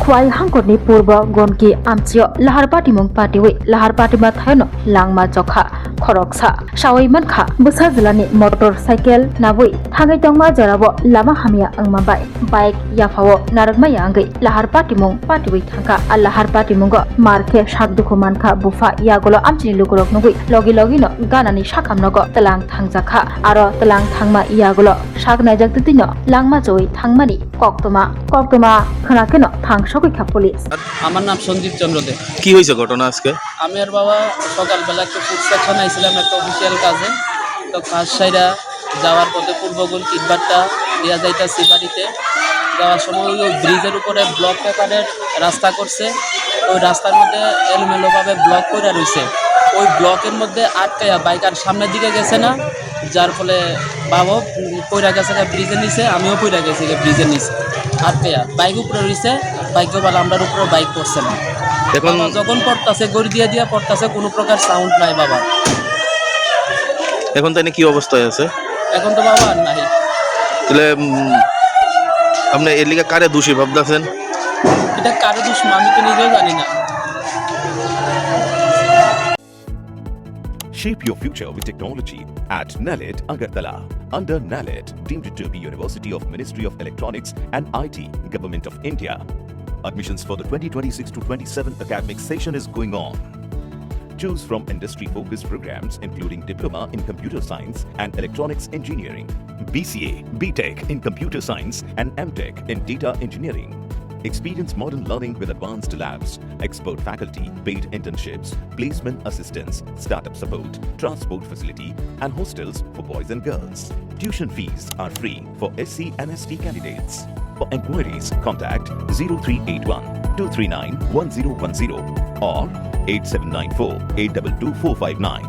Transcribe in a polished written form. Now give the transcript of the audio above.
Khowai hangkotni Purba Gankio amchio Lahar Patimung Patiwi Lahar Patima thaino langma jokha Khoroksa Shawai mankha Busa jilani motorcycle nabui thangai tongma jarabo lama hamia angma bike yafawo narakmaya angai Lahar Patimung Patiwi thangka Lahar Patimungo marke shakdukhu mankha bufa yagolo amchini lukurok nugui logi no ganani shakamnogo telang thangjakha aro telang thangma yagolo shaknai jaktitino langma joi thangmani koktoma khonakeno থাংসকৈখা police. আমার নাম সঞ্জীব চন্দ্র দে। কি হয়েছে ঘটনা আজকে? আমি আর বাবা সকালবেলা একটা ফুড সেকশন আইছিলাম একটা অফিসিয়াল কাজে, তো কাজ সাইরা যাওয়ার পথে পূর্বগোল কিটবারটা দেওয়া যাইতেছি বাড়িতে যাওয়ার সময় ওই ব্রিজের উপরে ব্লক পেপারের রাস্তা করছে, ওই রাস্তার মধ্যে এলোমেলোভাবে ব্লক করে রয়েছে, ওই ব্লকের মধ্যে আটকায়া বাইক আর সামনের দিকে গেছে না, যার ফলে বাবাও পইরা গেছে ব্রিজের নিচে, আমিও পইরা গেছি ব্রিজের নিচে আটকায়া, বাইক উপরে রয়েছে, বাইকেও বলে আমরার উপরে বাইক করছে না। এখন যখন পড়তাছে গড়ি দিয়ে পড়তাছে, কোনো প্রকার সাউন্ড নাই বাবা। এখন তাই কি অবস্থায় আছে? এখন তো বাবা আর নাই। তাহলে আপনি এর লিগে কারে দোষী ভাবতেছেন? এটা কারে দোষ আমি তো নিজেও জানি না। Shape your future with technology at NALED Agartala. Under NALED, deemed to be University of Ministry of Electronics and IT, Government of India. Admissions for the 2026 to 27 academic session is going on. Choose from industry-focused programs including Diploma in Computer Science and Electronics Engineering, BCA, BTech in Computer Science and MTech in Data Engineering. Experience modern learning with advanced labs, expert faculty, paid internships, placement assistance, startup support, transport facility, and hostels for boys and girls. Tuition fees are free for SC and ST candidates. For enquiries, contact 0381 239 1010 or 8794 822 459.